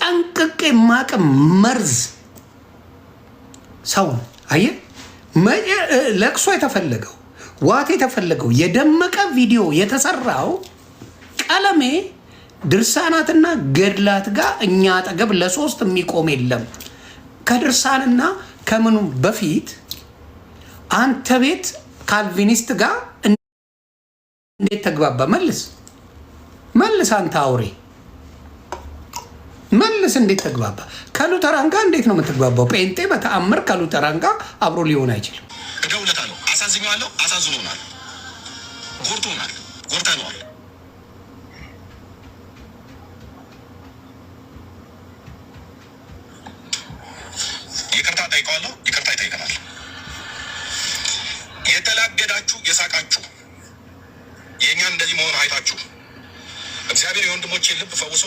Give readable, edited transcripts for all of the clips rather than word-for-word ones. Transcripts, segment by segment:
ጠንቅቄ ማቅ መርዝ ሰው ነው። አየህ ለቅሶ የተፈለገው ዋት የተፈለገው የደመቀ ቪዲዮ የተሰራው ቀለሜ ድርሳናትና ገድላት ጋር እኛ አጠገብ ለሶስት የሚቆም የለም። ከድርሳንና ከምኑ በፊት አንተ ቤት ካልቪኒስት ጋር እንዴት ተግባባ? መልስ አንተ አውሬ መልስ። እንዴት ተግባባ? ከሉተራን ጋር እንዴት ነው የምትግባባው? ጴንጤ በተአምር ከሉተራን ጋር አብሮ ሊሆን አይችልም። እደውለታለሁ፣ አሳዝኘዋለሁ፣ አሳዝኖናል፣ ጎርቶናል፣ ጎርተነዋል። ይቅርታ ጠይቀዋለሁ፣ ይቅርታ ይጠይቀናል። የተላገዳችሁ የሳቃችሁ የእኛን እንደዚህ መሆን አይታችሁ እግዚአብሔር የወንድሞቼን ልብ ፈውሶ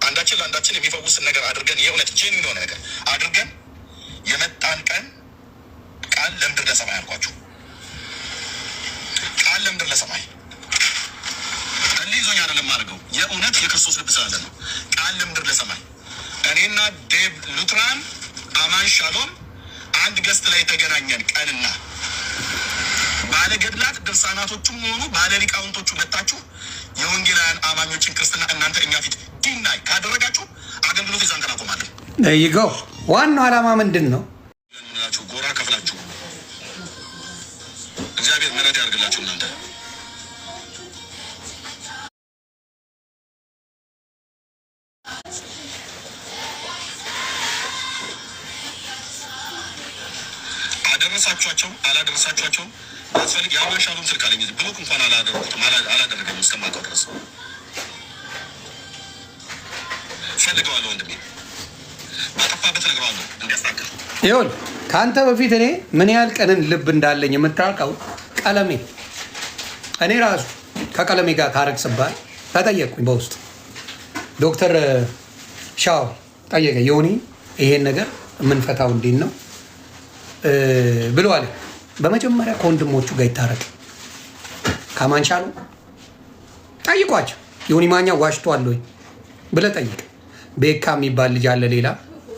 አንዳችን ለአንዳችን የሚፈውስን ነገር አድርገን የእውነት ጄኒን የሆነ ነገር አድርገን የመጣን ቀን ቃል ለምድር ለሰማይ አልኳችሁ። ቃል ለምድር ለሰማይ ይዞኝ አይደለም አድርገው የእውነት የክርስቶስ ልብ ስላለ ነው። ቃል ለምድር ለሰማይ እኔና ዴቭ ሉትራን አማን ሻሎም አንድ ገስት ላይ የተገናኘን ቀንና ባለ ገድላት ድርሳናቶቹም ሆኑ ባለ ሊቃውንቶቹ መጣችሁ የወንጌላውያን አማኞችን ክርስትና እናንተ እኛ ፊት ዲናይ ካደረጋችሁ አገልግሎት ይዛን ቀን አቆማለሁ። ይገው ዋናው ዓላማ ምንድን ነው? ምንላችሁ ጎራ ከፍላችሁ እግዚአብሔር ምሕረት ያድርግላችሁ። እናንተ አደረሳችኋቸው አላደረሳችኋቸው ያስፈልግ የአማን ስልክ አለኝ። ብሎክ እንኳን አላደረጉትም አላደረገኝም እስከማውቀው ድረስ ፈልገዋለሁ። ወንድሜ ባጠፋበት እነግረዋለሁ እንዲያስታክል። ይኸውልህ ከአንተ በፊት እኔ ምን ያህል ቀንን ልብ እንዳለኝ የምታውቀው ቀለሜ እኔ ራሱ ከቀለሜ ጋር ታረቅ ስባል ተጠየቅኩኝ በውስጥ ዶክተር ሻው ጠየቀ ዮኒ ይሄን ነገር የምንፈታው እንዴት ነው ብሎ አለ። በመጀመሪያ ከወንድሞቹ ጋር ይታረቅ ከማንሻሉ ጠይቋቸው። ዮኒ ማኛ ዋሽቷል ወይ ብለህ ጠይቅ። ቤካ የሚባል ልጅ አለ፣ ሌላ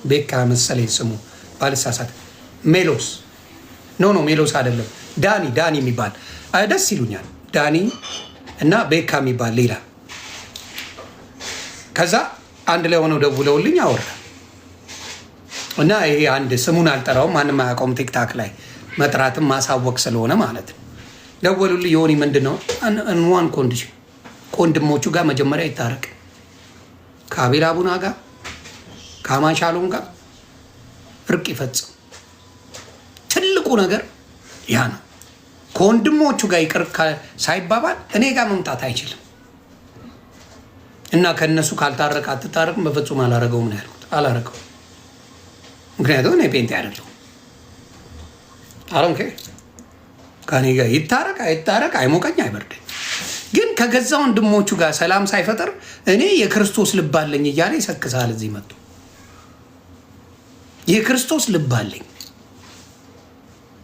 ቤካ መሰለኝ ስሙ ባልሳሳት፣ ሜሎስ ኖ ሜሎስ አይደለም፣ ዳኒ የሚባል ደስ ይሉኛል። ዳኒ እና ቤካ የሚባል ሌላ። ከዛ አንድ ላይ ሆነው ደውለውልኝ አወራ እና ይሄ አንድ ስሙን አልጠራውም ማንም አያውቀውም፣ ቲክታክ ላይ መጥራትም ማሳወቅ ስለሆነ ማለት ነው። ደወሉልኝ። ዮኒ ምንድን ነው እንዋን ኮንዲሽን ከወንድሞቹ ጋር መጀመሪያ ይታረቅ ከአቤል አቡና ጋር ከአማን ሻሎም ጋር እርቅ ይፈጽም። ትልቁ ነገር ያ ነው። ከወንድሞቹ ጋር ይቅር ሳይባባል እኔ ጋር መምጣት አይችልም እና ከእነሱ ካልታረቅ አትታረቅም። በፍጹም አላረገውም ነው ያልኩት። አላረገው ምክንያቱም እኔ ጴንጤ አይደለሁም። አሮንኬ ከኔ ጋር ይታረቅ አይታረቅ አይሞቀኝ አይበርደኝ። ግን ከገዛ ወንድሞቹ ጋር ሰላም ሳይፈጠር እኔ የክርስቶስ ልብ አለኝ እያለ ይሰክሳል። እዚህ መጥቶ የክርስቶስ ልብ አለኝ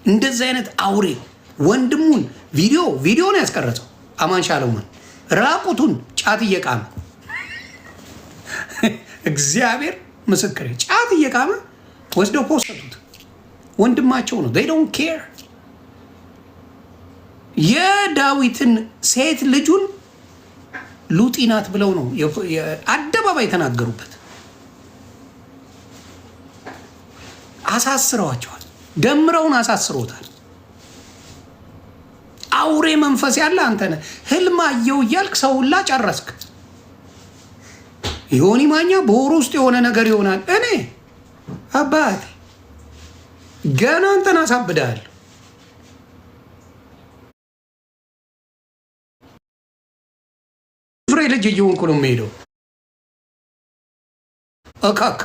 እንደዚህ አይነት አውሬ ወንድሙን ቪዲዮ ነው ያስቀረጸው። አማን ሻሎምን ራቁቱን ጫት እየቃመ እግዚአብሔር ምስክሬ ጫት እየቃመ ወስደው ፖስተቱት። ወንድማቸው ነው። they don't care። የዳዊትን ሴት ልጁን ሉጢ ናት ብለው ነው አደባባይ የተናገሩበት። አሳስረዋቸዋል። ደምረውን አሳስሮታል። አውሬ መንፈስ ያለ አንተ ነህ። ህልም አየሁ እያልክ ሰው ሁላ ጨረስክ። ዮኒ ማኛ በወሩ ውስጥ የሆነ ነገር ይሆናል። እኔ አባቴ ገና አንተን አሳብዳለሁ። ፍሬ ልጅ እየሆንኩ ነው የምሄደው። እካክ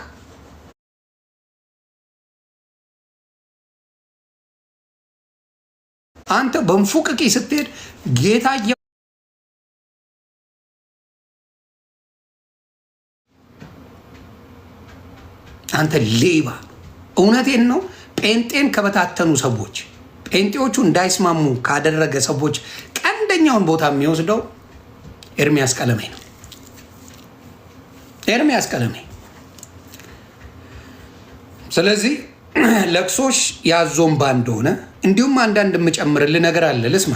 አንተ በንፉቅቂ ስትሄድ ጌታ አንተ ሌባ። እውነቴን ነው። ጴንጤን ከበታተኑ ሰዎች ጴንጤዎቹ እንዳይስማሙ ካደረገ ሰዎች ቀንደኛውን ቦታ የሚወስደው ኤርሚያስ ቀለሜ ነው። ኤርሚያስ ቀለሜ። ስለዚህ ለቅሶሽ ያዞምባ እንደሆነ እንዲሁም አንዳንድ የምጨምርልህ ነገር አለ። ልስማ።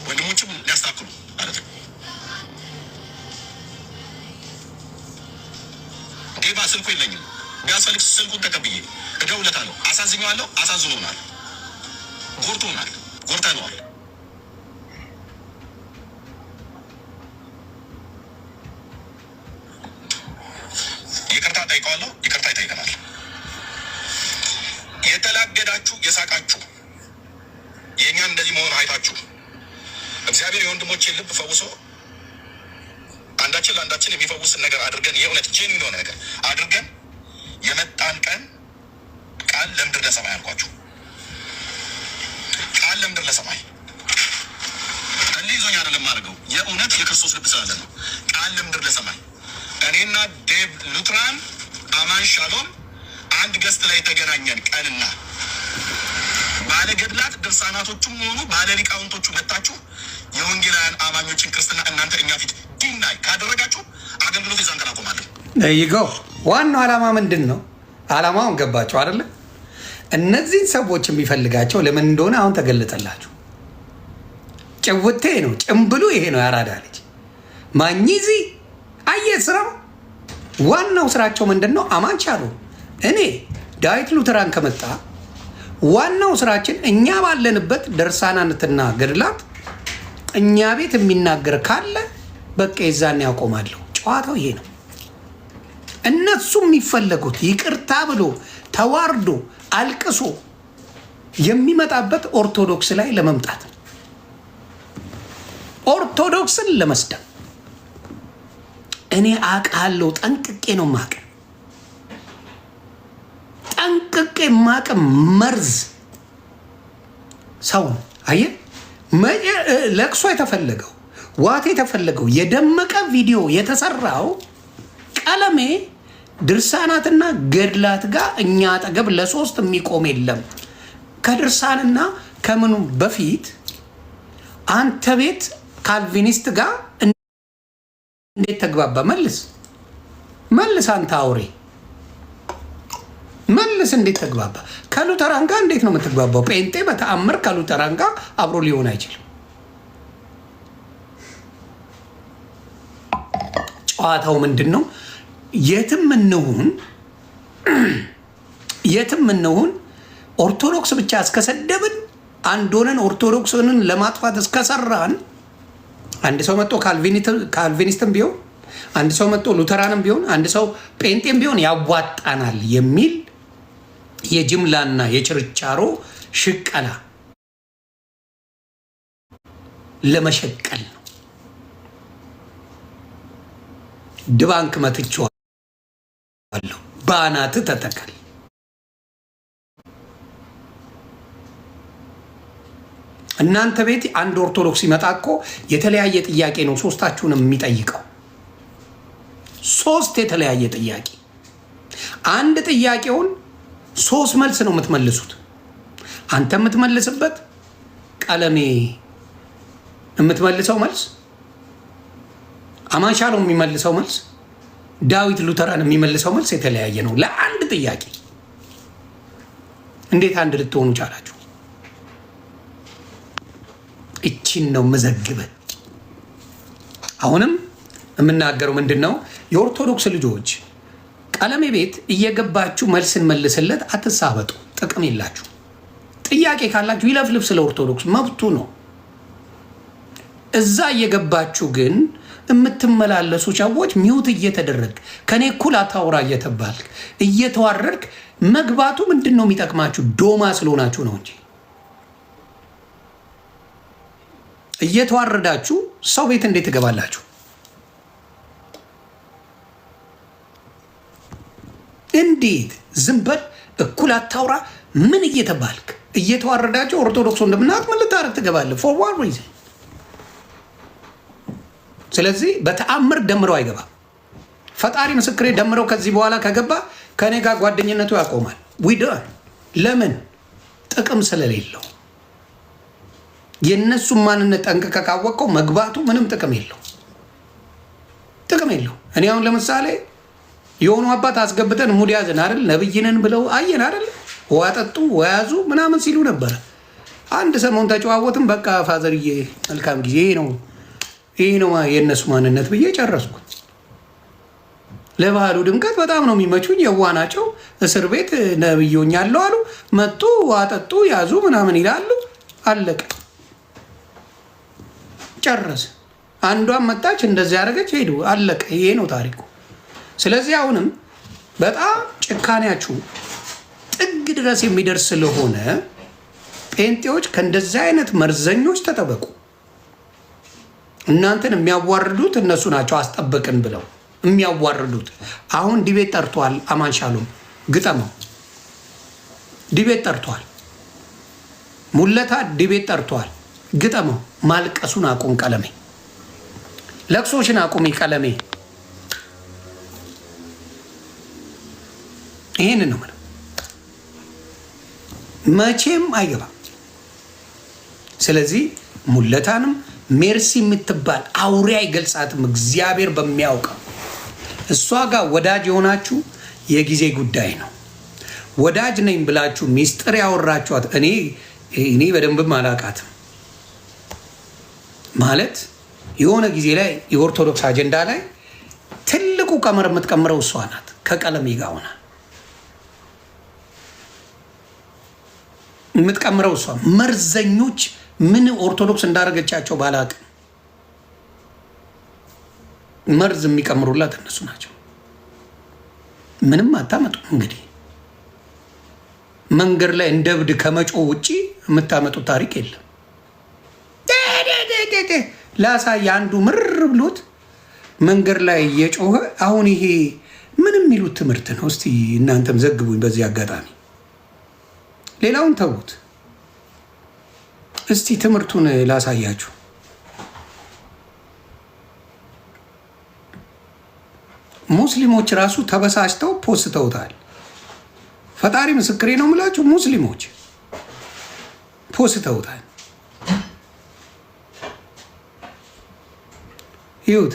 ወንድሞችም ሊያስተካክሉ ማለት ነው። ጌባ ስልኩ የለኝም። ቢያስፈልግ ስልኩን ተቀብዬ እደውለታለሁ። አሳዝኘዋለሁ። አሳዝኖናል፣ ጎርቶናል፣ ጎርተነዋል። ይቅርታ ጠይቀዋለሁ። ይቅርታ ይጠይቀናል። የተላገዳችሁ የሳቃችሁ የእኛን እንደዚህ መሆን አይታችሁ እግዚአብሔር የወንድሞቼን ልብ ፈውሶ አንዳችን ለአንዳችን የሚፈውስን ነገር አድርገን የእውነት ጄኒን የሆነ ነገር አድርገን የመጣን ቀን ቃል ለምድር ለሰማይ አልኳችሁ። ቃል ለምድር ለሰማይ ይዞኝ አይደለም አድርገው የእውነት የክርስቶስ ልብ ስላለ ነው። ቃል ለምድር ለሰማይ እኔና ዴቭ ሉትራን አማን ሻሎም አንድ ገስት ላይ የተገናኘን ቀንና ባለ ገድላት ድርሳናቶቹም ሆኑ ባለ ሊቃውንቶቹ መጣችሁ የወንጌላውያን አማኞችን ክርስትና እናንተ እኛ ፊት ዲናይ ካደረጋችሁ አገልግሎት ይዛን ቀን አቆማለሁ። ይገው ዋናው ዓላማ ምንድን ነው? ዓላማውን ገባቸው አይደለ? እነዚህን ሰዎች የሚፈልጋቸው ለምን እንደሆነ አሁን ተገለጠላችሁ። ጭውቴ ነው፣ ጭምብሉ ይሄ ነው። ያራዳ ልጅ ማኝዚ አየ ስራው ዋናው ስራቸው ምንድን ነው? አማን ሻሎም እኔ ዳዊት ሉተራን ከመጣ ዋናው ስራችን እኛ ባለንበት ድርሳናትና ገድላት እኛ ቤት የሚናገር ካለ በቃ የዛን ያቆማለሁ። ጨዋታው ይሄ ነው። እነሱ የሚፈለጉት ይቅርታ ብሎ ተዋርዶ አልቅሶ የሚመጣበት ኦርቶዶክስ ላይ ለመምጣት ነው። ኦርቶዶክስን ለመስደብ እኔ አውቃለሁ። ጠንቅቄ ነው ማቅ ጠንቅቄ ማቅ መርዝ ሰው አየ ለቅሶ የተፈለገው ዋቴ የተፈለገው የደመቀ ቪዲዮ የተሰራው ቀለሜ ድርሳናትና ገድላት ጋር እኛ አጠገብ ለሶስት የሚቆም የለም። ከድርሳንና ከምኑ በፊት አንተ ቤት ካልቪኒስት ጋር እንዴት ተግባባ? መልስ አንተ አውሬ መልስ። እንዴት ተግባባ? ከሉተራን ጋር እንዴት ነው የምትግባባው? ጴንጤ በተአምር ከሉተራን ጋር አብሮ ሊሆን አይችልም። ጨዋታው ምንድን ነው? የትም እንሁን ኦርቶዶክስ ብቻ እስከሰደብን አንድ ሆነን ኦርቶዶክስን ለማጥፋት እስከሰራን አንድ ሰው መጥቶ ካልቪኒስትም ቢሆን አንድ ሰው መጥቶ ሉተራንም ቢሆን አንድ ሰው ጴንጤም ቢሆን ያዋጣናል የሚል የጅምላና የችርቻሮ ሽቀላ ለመሸቀል ነው። ድባንክ መትቼዋለሁ። ባናት ተተከል። እናንተ ቤት አንድ ኦርቶዶክስ ሲመጣ እኮ የተለያየ ጥያቄ ነው ሶስታችሁንም የሚጠይቀው። ሶስት የተለያየ ጥያቄ። አንድ ጥያቄውን ሶስት መልስ ነው የምትመልሱት። አንተ የምትመልስበት፣ ቀለሜ የምትመልሰው መልስ፣ አማን ሻሎም የሚመልሰው መልስ፣ ዳዊት ሉተራን የሚመልሰው መልስ የተለያየ ነው ለአንድ ጥያቄ። እንዴት አንድ ልትሆኑ ቻላችሁ? እቺን ነው መዘግበን። አሁንም የምናገረው ምንድን ነው? የኦርቶዶክስ ልጆች ቀለሜ ቤት እየገባችሁ መልስን መልስለት፣ አትሳበጡ። ጥቅም የላችሁ። ጥያቄ ካላችሁ ይለፍልፍ፣ ስለ ኦርቶዶክስ መብቱ ነው። እዛ እየገባችሁ ግን የምትመላለሱ ሰዎች ሚውት እየተደረግ ከኔ እኩል አታውራ እየተባልክ እየተዋረድክ መግባቱ ምንድን ነው የሚጠቅማችሁ? ዶማ ስለሆናችሁ ነው እንጂ እየተዋረዳችሁ ሰው ቤት እንዴት ትገባላችሁ? እንዴት ዝም በል እኩል አታውራ ምን እየተባልክ እየተዋረዳችሁ ኦርቶዶክስ ወንድምናት ምን ልታረግ ትገባለህ? ፎር ዋት ሪዝን? ስለዚህ በተአምር ደምረው አይገባም። ፈጣሪ ምስክሬ፣ ደምረው ከዚህ በኋላ ከገባ ከኔ ጋር ጓደኝነቱ ያቆማል። ዊደር ለምን? ጥቅም ስለሌለው። የእነሱን ማንነት ጠንቅቀህ ካወቀው መግባቱ ምንም ጥቅም የለው። ጥቅም ጥቅም የለው። እኔ አሁን ለምሳሌ የሆኑ አባት አስገብተን ሙድ ያዘን አይደል ነብይነን ብለው አየን አይደል ዋጠጡ ወያዙ ምናምን ሲሉ ነበረ። አንድ ሰሞን ተጨዋወትን። በቃ ፋዘርዬ መልካም ጊዜ ነው ይሄ ነው የእነሱ ማንነት ብዬ ጨረስኩ። ለባህሉ ድምቀት በጣም ነው የሚመቹኝ። የዋናቸው እስር ቤት ነብዮኛለሁ አሉ። መጡ ዋጠጡ ያዙ ምናምን ይላሉ። አለቀ ጨረስ። አንዷን መጣች እንደዚህ ያደረገች ሄዱ። አለቀ። ይሄ ነው ታሪኩ። ስለዚህ አሁንም በጣም ጭካኔያችሁ ጥግ ድረስ የሚደርስ ስለሆነ ጴንጤዎች ከእንደዚህ አይነት መርዘኞች ተጠበቁ። እናንተን የሚያዋርዱት እነሱ ናቸው። አስጠበቅን ብለው የሚያዋርዱት። አሁን ዲቤት ጠርቷል። አማን ሻሎም ግጠመው። ዲቤት ጠርቷል። ሙለታ ዲቤት ጠርቷል። ግጠመው። ማልቀሱን አቁም ቀለሜ። ለቅሶሽን አቁሚ ቀለሜ። ይህንን ነው መቼም አይገባም። ስለዚህ ሙለታንም ሜርሲ የምትባል አውሬ አይገልጻትም። እግዚአብሔር በሚያውቀው እሷ ጋር ወዳጅ የሆናችሁ የጊዜ ጉዳይ ነው። ወዳጅ ነኝ ብላችሁ ሚስጥር ያወራችኋት እኔ በደንብም አላውቃትም ማለት የሆነ ጊዜ ላይ የኦርቶዶክስ አጀንዳ ላይ ትልቁ ቀመር የምትቀምረው እሷ ናት። ከቀለሜ ጋር ሆና የምትቀምረው እሷ። መርዘኞች ምን ኦርቶዶክስ እንዳደረገቻቸው ባላቅም መርዝ የሚቀምሩላት እነሱ ናቸው። ምንም አታመጡም። እንግዲህ መንገድ ላይ እንደ እብድ ከመጮ ውጪ የምታመጡት ታሪክ የለም። ላሳይ አንዱ ምር ብሎት መንገድ ላይ እየጮኸ አሁን ይሄ ምን የሚሉት ትምህርት ነው? እስቲ እናንተም ዘግቡኝ በዚህ አጋጣሚ። ሌላውን ተዉት። እስቲ ትምህርቱን ላሳያችሁ። ሙስሊሞች ራሱ ተበሳጭተው ፖስተውታል። ፈጣሪ ምስክሬ ነው የምላችሁ፣ ሙስሊሞች ፖስተውታል። ይሁት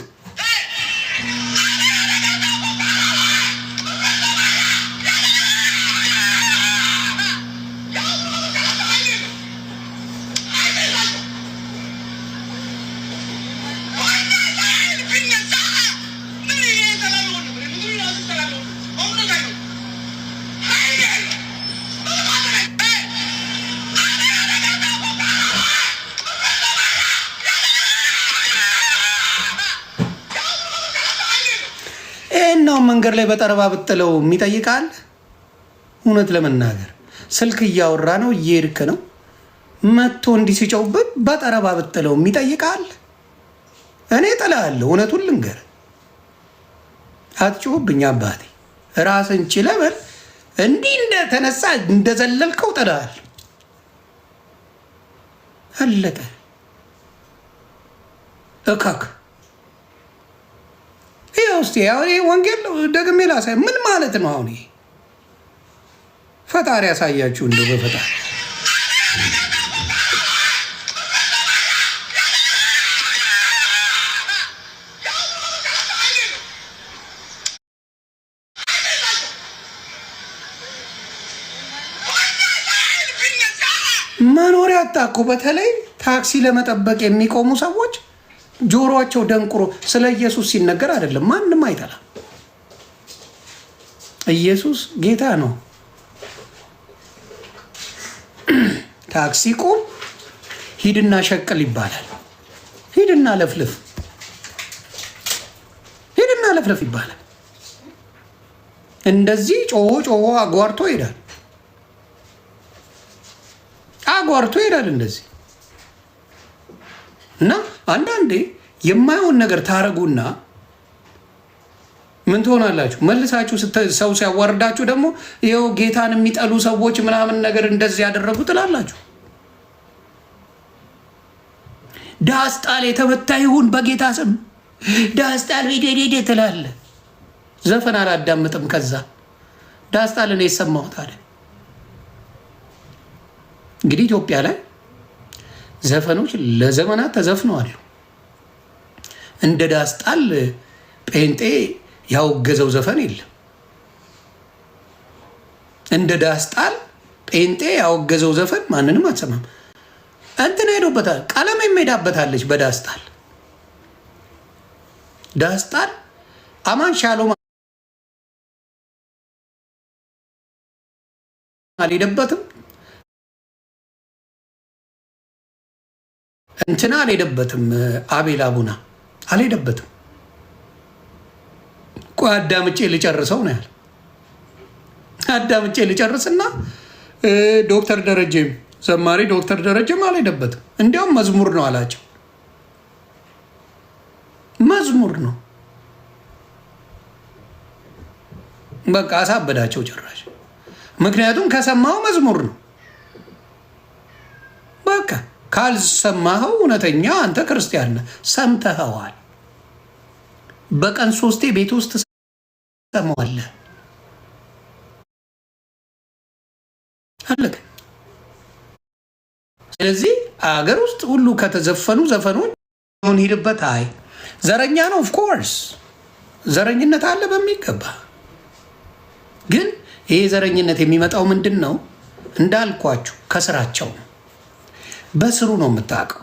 መንገድ ላይ በጠረባ ብጥለው የሚጠይቃል። እውነት ለመናገር ስልክ እያወራ ነው እየሄድክ ነው መጥቶ እንዲህ ሲጨውበት በጠረባ ብጥለው የሚጠይቃል። እኔ ጥላለሁ። እውነቱን ልንገር፣ አትጮህብኝ አባቴ። ራስን ችለህ በል። እንዲህ እንደተነሳ እንደዘለልከው ጥላል። አለቀ። እካክ ውስጥ ወንጌል ደግሜ ላሳይ። ምን ማለት ነው አሁን? ይሄ ፈጣሪ ያሳያችሁ እንደው በፈጣሪ መኖሪያ አጣኩ። በተለይ ታክሲ ለመጠበቅ የሚቆሙ ሰዎች ጆሮአቸው ደንቁሮ ስለ ኢየሱስ ሲነገር አይደለም ማንም አይጠላም። ኢየሱስ ጌታ ነው። ታክሲ ቁም፣ ሂድና ሸቅል ይባላል። ሂድና ለፍልፍ፣ ሂድና ለፍልፍ ይባላል። እንደዚህ ጮሆ አጓርቶ ይሄዳል። አጓርቶ ይሄዳል እንደዚህ። እና አንዳንዴ የማይሆን ነገር ታረጉና ምን ትሆናላችሁ? መልሳችሁ ሰው ሲያዋርዳችሁ ደግሞ ይኸው ጌታን የሚጠሉ ሰዎች ምናምን ነገር እንደዚህ ያደረጉ ትላላችሁ። ዳስጣል የተመታ ይሁን በጌታ ስም ዳስጣል ሄደ ትላለ። ዘፈን አላዳምጥም። ከዛ ዳስጣል እኔ የሰማሁት አለ። እንግዲህ ኢትዮጵያ ላይ ዘፈኖች ለዘመናት ተዘፍነዋል። እንደ ዳስጣል ጴንጤ ያወገዘው ዘፈን የለም። እንደ ዳስጣል ጴንጤ ያወገዘው ዘፈን ማንንም አትሰማም። እንትን ሄዶበታል፣ ቀለም የሚሄዳበታለች በዳስጣል ዳስጣል አማን ሻሎም አልሄደበትም፣ እንትና አልሄደበትም፣ አቤል አቡና አልሄደበትም። ቆይ አዳምጬ ልጨርሰው ነው ያለ። አዳምጬ ልጨርስና ዶክተር ደረጀም ዘማሪ ዶክተር ደረጀም አልሄደበትም። እንዲያውም መዝሙር ነው አላቸው። መዝሙር ነው በቃ አሳበዳቸው ጭራሽ። ምክንያቱም ከሰማው መዝሙር ነው በቃ። ካልሰማኸው እውነተኛ አንተ ክርስቲያን ነህ። ሰምተኸዋል። በቀን 3 ቤት ውስጥ ሰማዋለህ። አለቀ። ስለዚህ አገር ውስጥ ሁሉ ከተዘፈኑ ዘፈኖች ሆን ሄድበት። አይ ዘረኛ ነው። ኦፍኮርስ ዘረኝነት አለ በሚገባ። ግን ይሄ ዘረኝነት የሚመጣው ምንድን ነው? እንዳልኳችሁ ከስራቸው ነው። በስሩ ነው የምታውቀው።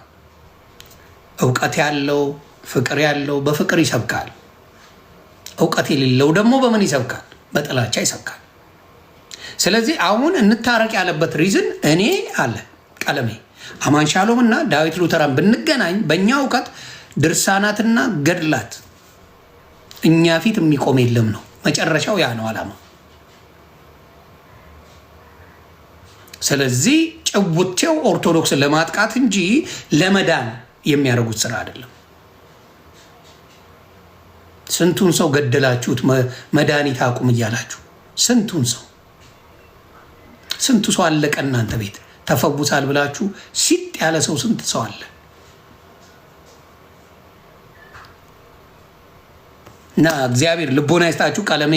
እውቀት ያለው ፍቅር ያለው በፍቅር ይሰብካል። እውቀት የሌለው ደግሞ በምን ይሰብካል? በጥላቻ ይሰብካል። ስለዚህ አሁን እንታረቅ ያለበት ሪዝን እኔ አለ ቀለሜ አማን ሻሎም እና ዳዊት ሉተራን ብንገናኝ በእኛ እውቀት ድርሳናትና ገድላት እኛ ፊት የሚቆም የለም ነው መጨረሻው። ያ ነው አላማ። ስለዚህ ጭውቴው ኦርቶዶክስን ለማጥቃት እንጂ ለመዳን የሚያደርጉት ስራ አይደለም። ስንቱን ሰው ገደላችሁት መድኃኒት አቁም እያላችሁ ስንቱ ሰው አለቀ። እናንተ ቤት ተፈውሳል ብላችሁ ሲጥ ያለ ሰው ስንት ሰው አለ። እና እግዚአብሔር ልቦና ይስጣችሁ። ቀለሜ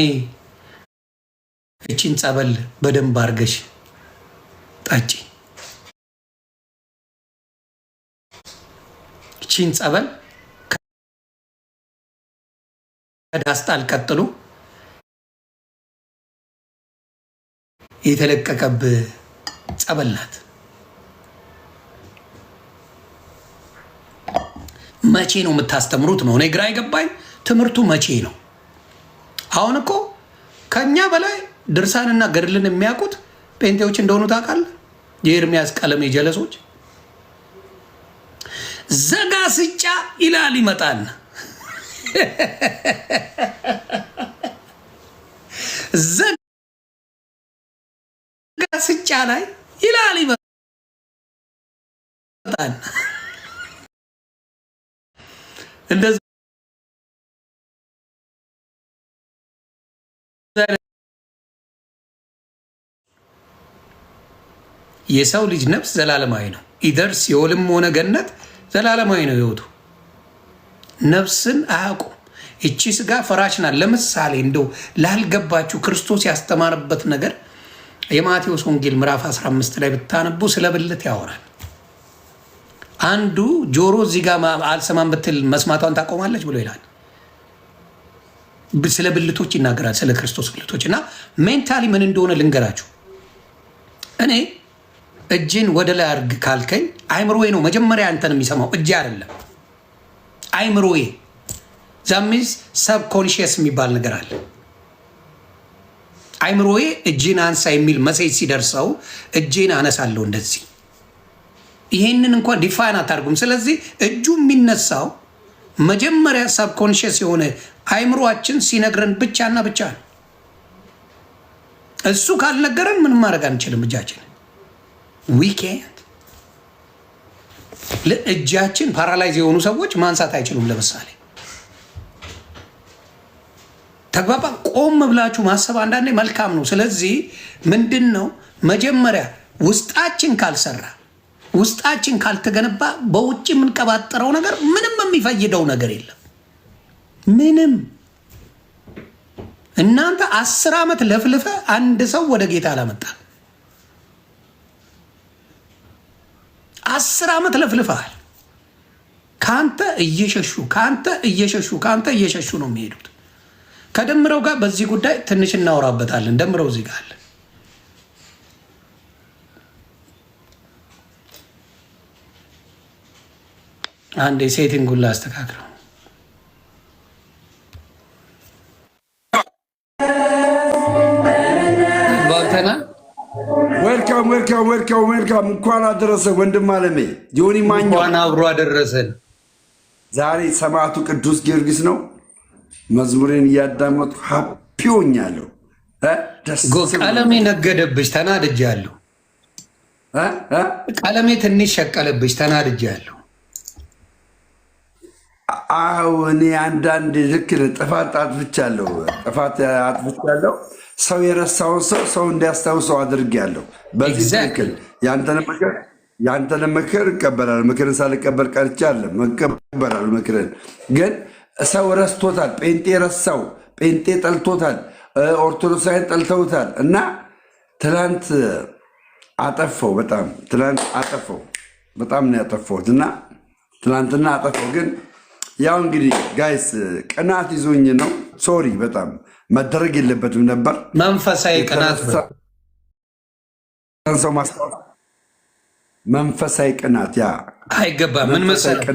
እቺን ጸበል በደንብ አርገሽ ጠጪ። እቺን ጸበል ከዳስጣል ቀጥሎ የተለቀቀብ ጸበል ናት። መቼ ነው የምታስተምሩት ነው እኔ ግራ አይገባኝ። ትምህርቱ መቼ ነው? አሁን እኮ ከኛ በላይ ድርሳንና ገድልን የሚያውቁት ጴንጤዎች እንደሆኑ ታውቃለህ። የኤርሚያስ ቀለሜ ጀለሶች ዘጋ ስጫ ይላል ይመጣል። ዘጋ ስጫ ላይ ይላል ይመጣል። እንደዚህ የሰው ልጅ ነፍስ ዘላለማዊ ነው። ኢደር ሲኦልም ሆነ ገነት ዘላለማዊ ነው ህይወቱ። ነፍስን አያውቁም። እቺ ስጋ ፈራሽ ናት። ለምሳሌ እንደው ላልገባችሁ ክርስቶስ ያስተማረበት ነገር የማቴዎስ ወንጌል ምዕራፍ 15 ላይ ብታነቡ ስለ ብልት ያወራል። አንዱ ጆሮ እዚህ ጋር አልሰማም ብትል መስማቷን ታቆማለች ብሎ ይላል። ስለ ብልቶች ይናገራል፣ ስለ ክርስቶስ ብልቶች። እና ሜንታሊ ምን እንደሆነ ልንገራችሁ። እኔ እጅን ወደ ላይ አርግ ካልከኝ አይምሮዬ ነው መጀመሪያ አንተን የሚሰማው፣ እጅ አይደለም። አይምሮዬ ዛሚዝ ሰብኮንሽየስ የሚባል ነገር አለ። አይምሮዬ እጅን አንሳ የሚል መሴጅ ሲደርሰው እጄን አነሳለሁ እንደዚህ። ይሄንን እንኳን ዲፋይን አታርጉም። ስለዚህ እጁ የሚነሳው መጀመሪያ ሰብኮንሽየስ የሆነ አይምሮአችን ሲነግረን ብቻና ብቻ ነው። እሱ ካልነገረን ምንም ማድረግ አንችልም። እጃችን ዊኬንድ እጃችን ፓራላይዝ የሆኑ ሰዎች ማንሳት አይችሉም። ለምሳሌ ተግባባ። ቆም ብላችሁ ማሰብ አንዳንዴ መልካም ነው። ስለዚህ ምንድን ነው መጀመሪያ ውስጣችን ካልሰራ፣ ውስጣችን ካልተገነባ በውጭ የምንቀባጠረው ነገር ምንም የሚፈይደው ነገር የለም። ምንም። እናንተ 10 ዓመት ለፍልፈ አንድ ሰው ወደ ጌታ አላመጣ። 10 ዓመት ለፍልፈሃል። ከአንተ እየሸሹ ነው የሚሄዱት። ከደምረው ጋር በዚህ ጉዳይ ትንሽ እናወራበታለን። ደምረው እዚህ ጋር አለ። አንድ የሴቲንጉን ላስተካክለው። ዌልካም። እንኳን አደረሰ ወንድም አለሜ ዮኒ ማኛ። እንኳን አብሮ አደረሰን። ዛሬ ሰማዕቱ ቅዱስ ጊዮርጊስ ነው። መዝሙሬን እያዳመጡ ሀፒ ሆኛለሁ። ቀለሜ ነገደብሽ፣ ተናድጃለሁ። ቀለሜ ትንሽ ሸቀለብሽ፣ ተናድጃለሁ። አዎ እኔ አንዳንድ ልክ ጥፋት አጥፍቻለሁ። ሰው የረሳውን ሰው እንዲያስታውሰው አድርጌያለሁ። በዚህ ትክክል ያንተን ምክር እቀበላለሁ። ምክርን ሳልቀበል ቀርቼ አለም እቀበላለሁ። ምክርን ግን ሰው ረስቶታል። ጴንጤ ረሳው። ጴንጤ ጠልቶታል። ኦርቶዶክሳውያን ጠልተውታል። እና ትላንት አጠፋው። በጣም ነው ያጠፋሁት። እና ትላንትና አጠፋው። ግን ያው እንግዲህ ጋይስ ቅናት ይዞኝ ነው። ሶሪ፣ በጣም መደረግ የለበትም ነበር። መንፈሳዊ ቅናት ሰው ማስታወስ መንፈሳዊ ቅናት ያ አይገባም። ምን መሰለህ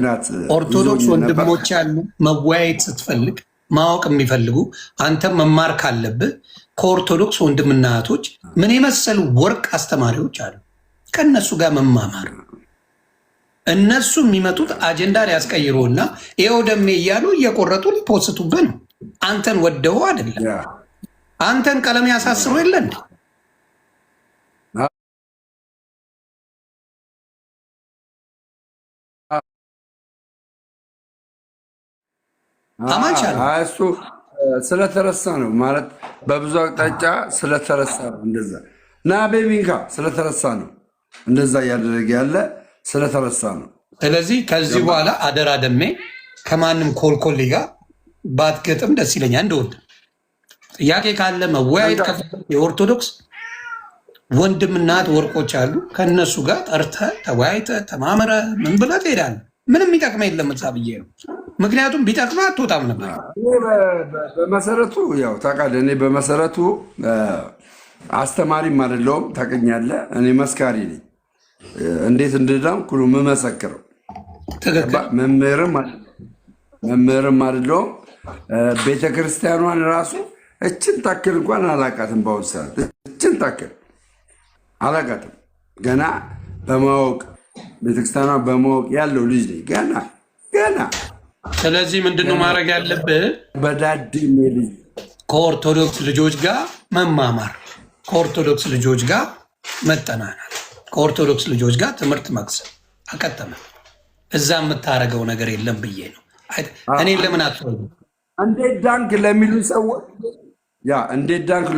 ኦርቶዶክስ ወንድሞች ያሉ መወያየት ስትፈልግ ማወቅ የሚፈልጉ አንተ መማር ካለብህ ከኦርቶዶክስ ወንድምና እህቶች ምን የመሰሉ ወርቅ አስተማሪዎች አሉ። ከእነሱ ጋር መማማር። እነሱ የሚመጡት አጀንዳ ሊያስቀይሩና ይኸው ደሜ እያሉ እየቆረጡ ሊፖስቱብህ ነው። አንተን ወደው አይደለም። አንተን ቀለም ያሳስሩ የለ እንዴ? እሱ ስለተረሳ ነው ማለት በብዙ አቅጣጫ ስለተረሳ ነው። እንደዛ እና ቤቢንካ ስለተረሳ ነው እንደዛ እያደረገ ያለ ስለተረሳ ነው። ስለዚህ ከዚህ በኋላ አደራ ደሜ ከማንም ኮልኮሌ ጋር ባትገጥም ደስ ይለኛል። እንደወድ ጥያቄ ካለ መወያየት የኦርቶዶክስ ወንድምናት ወርቆች አሉ። ከነሱ ጋር ጠርተህ ተወያይተህ ተማምረህ ምን ብለህ ትሄዳለህ። ምንም የሚጠቅመ የለም እዛ ብዬ ነው። ምክንያቱም ቢጠቅመህ አትወጣም ነበር። በመሰረቱ ያው ታውቃለህ፣ እኔ በመሰረቱ አስተማሪም አይደለሁም ታውቀኛለህ። እኔ መስካሪ ነኝ። እንዴት እንድዳንኩ ነው የምመሰክረው። መምህርም አይደለሁም። ቤተክርስቲያኗን ራሱ እችን ታክል እንኳን አላቃትም። በአሁኑ ሰዓት እችን ታክል አላቃትም። ገና በማወቅ ቤተክርስቲያኗ በማወቅ ያለው ልጅ ነኝ ገና። ስለዚህ ምንድነው ማድረግ ያለብህ? በዳድ ልጅ ከኦርቶዶክስ ልጆች ጋር መማማር፣ ከኦርቶዶክስ ልጆች ጋር መጠናናት፣ ከኦርቶዶክስ ልጆች ጋር ትምህርት መቅሰም አቀጠመ። እዛ የምታደርገው ነገር የለም ብዬ ነው። እኔ ለምን አትሆኑ እንዴት ዳንክ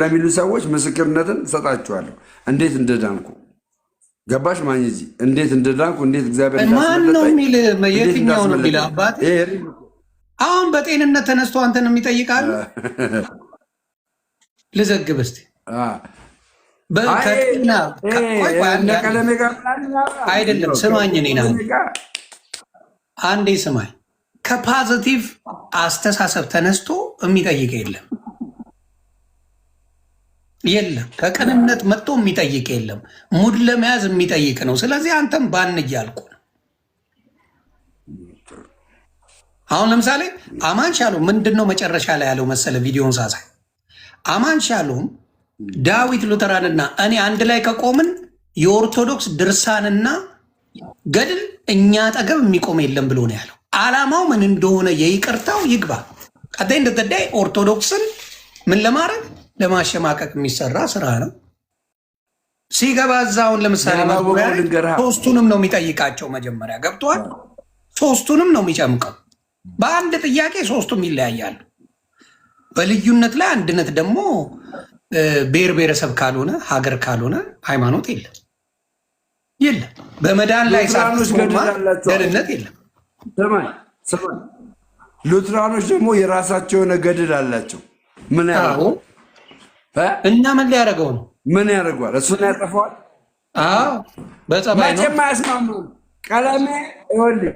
ለሚሉ ሰዎች ምስክርነትን እሰጣችኋለሁ። እንዴት እንደዳንኩ ገባሽ? ማግኘት እንዴት እንደዳንኩ እንዴት እግዚአብሔር ማን ነው የሚል የትኛው ነው የሚል አባት አሁን በጤንነት ተነስቶ አንተን የሚጠይቃል። ልዘግብ እስኪ አይደለም ስማኝ፣ እኔን አንዴ ስማኝ። ከፖዚቲቭ አስተሳሰብ ተነስቶ የሚጠይቅ የለም። ከቅንነት መጥቶ የሚጠይቅ የለም። ሙድ ለመያዝ የሚጠይቅ ነው። ስለዚህ አንተም ባን እያልኩ ነው። አሁን ለምሳሌ አማን ሻሎም ምንድን ነው መጨረሻ ላይ ያለው መሰለ? ቪዲዮን ሳሳይ አማን ሻሎም ዳዊት ሉተራንና እኔ አንድ ላይ ከቆምን የኦርቶዶክስ ድርሳንና ገድል እኛ አጠገብ የሚቆም የለም ብሎ ነው ያለው። ዓላማው ምን እንደሆነ የይቅርታው ይግባ። ቀጣይ እንደተዳይ ኦርቶዶክስን ምን ለማድረግ ለማሸማቀቅ የሚሰራ ስራ ነው። ሲገባ እዛውን ለምሳሌ ሶስቱንም ነው የሚጠይቃቸው። መጀመሪያ ገብቷል። ሶስቱንም ነው የሚጨምቀው። በአንድ ጥያቄ ሶስቱም ይለያያሉ። በልዩነት ላይ አንድነት ደግሞ ብሔር ብሔረሰብ ካልሆነ ሀገር ካልሆነ ሃይማኖት የለም። በመዳን ላይ ደህንነት የለም። ሉትራኖች ደግሞ የራሳቸው የሆነ ገድል አላቸው። ምን ያደርገው እና ምን ሊያደርገው ነው? ምን ያደርገዋል? እሱን ያጠፈዋል። በጸባይ ነው። መቼም አያስማማም። ቀለሜ ይኸውልህ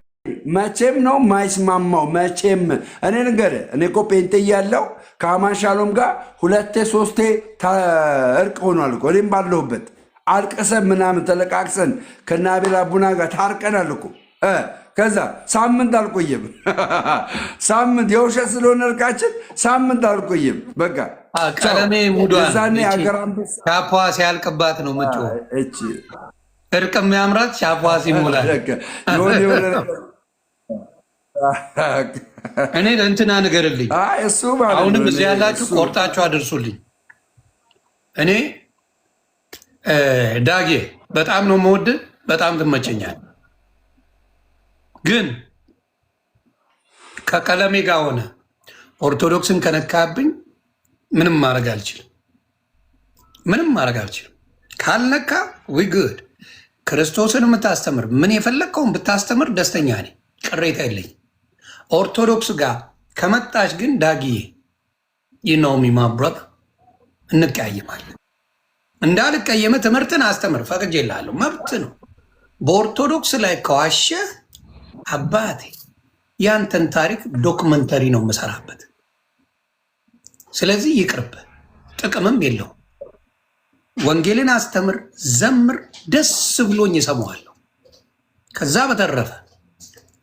መቼም ነው ማይስማማው። መቼም እኔ ልንገርህ፣ እኔ እኮ ጴንጤ እያለሁ ከአማን ሻሎም ጋር 2-3 እርቅ ሆኗል እኮ እኔም ባለሁበት አልቅሰን ምናምን ተለቃቅሰን ከነ አቤል አቡና ጋር ታርቀናል እኮ። ከዛ ሳምንት አልቆየም። ሳምንት የውሸት ስለሆነ እርቃችን ሳምንት አልቆየም። በቃ ቀለሜ ሙዷን ሻፓ ሲያልቅባት ነው ምጮ እርቅ የሚያምራት ሻፓ ሲሞላል። እኔ ለእንትና ንገርልኝ፣ አሁንም እዚህ ያላችሁ ቆርጣችሁ አድርሱልኝ። እኔ ዳጌ በጣም ነው የምወድህ፣ በጣም ትመቸኛል። ግን ከቀለሜ ጋር ሆነ ኦርቶዶክስን ከነካብኝ ምንም ማድረግ አልችልም። ምንም ማድረግ አልችልም። ካልነካ ዊ ጉድ ክርስቶስን የምታስተምር ምን የፈለግከውን ብታስተምር ደስተኛ ነኝ፣ ቅሬታ የለኝ። ኦርቶዶክስ ጋር ከመጣች ግን ዳጊዬ ይነውሚ ማብረት እንቀያየማለን። እንዳልቀየመ ትምህርትን አስተምር፣ ፈቅጄልሃለሁ፣ መብት ነው። በኦርቶዶክስ ላይ ከዋሸህ አባቴ ያንተን ታሪክ ዶክመንተሪ ነው የምሰራበት። ስለዚህ ይቅርብ፣ ጥቅምም የለው። ወንጌልን አስተምር፣ ዘምር፣ ደስ ብሎኝ እሰማዋለሁ። ከዛ በተረፈ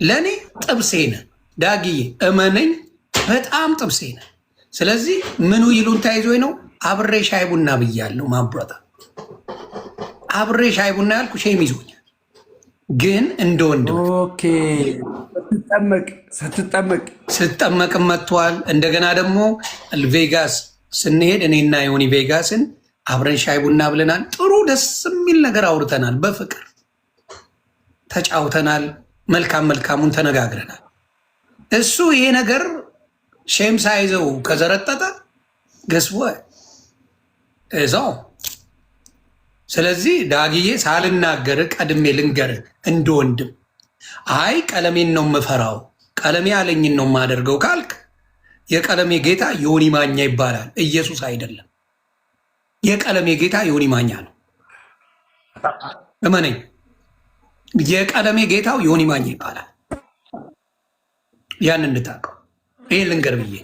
ለእኔ ጥብሴ ነህ ዳጊዬ፣ እመነኝ፣ በጣም ጥብሴ ነህ። ስለዚህ ምኑ ይሉን ተይዞኝ ነው አብሬ ሻይ ቡና ብያለሁ። ማብረታ አብሬ ሻይ ቡና ያልኩ ሼም ይዞኛል። ግን እንደ ወንድም ስትጠመቅም መጥቷል። እንደገና ደግሞ ቬጋስ ስንሄድ እኔና ዮኒ ቬጋስን አብረን ሻይ ቡና ብለናል። ጥሩ ደስ የሚል ነገር አውርተናል። በፍቅር ተጫውተናል። መልካም መልካሙን ተነጋግረናል። እሱ ይሄ ነገር ሼም ሳይዘው ከዘረጠጠ ገስወ እዛው። ስለዚህ ዳግዬ ሳልናገር ቀድሜ ልንገር እንደ ወንድም፣ አይ ቀለሜን ነው የምፈራው፣ ቀለሜ ያለኝን ነው የማደርገው ካልክ የቀለሜ ጌታ ዮኒ ማኛ ይባላል፣ ኢየሱስ አይደለም። የቀለሜ ጌታ ዮኒ ማኛ ነው፣ እመነኝ። የቀለሜ ጌታው ዮኒ ማኛ ይባላል። ያን እንድታውቀው ይሄን ልንገር ብዬ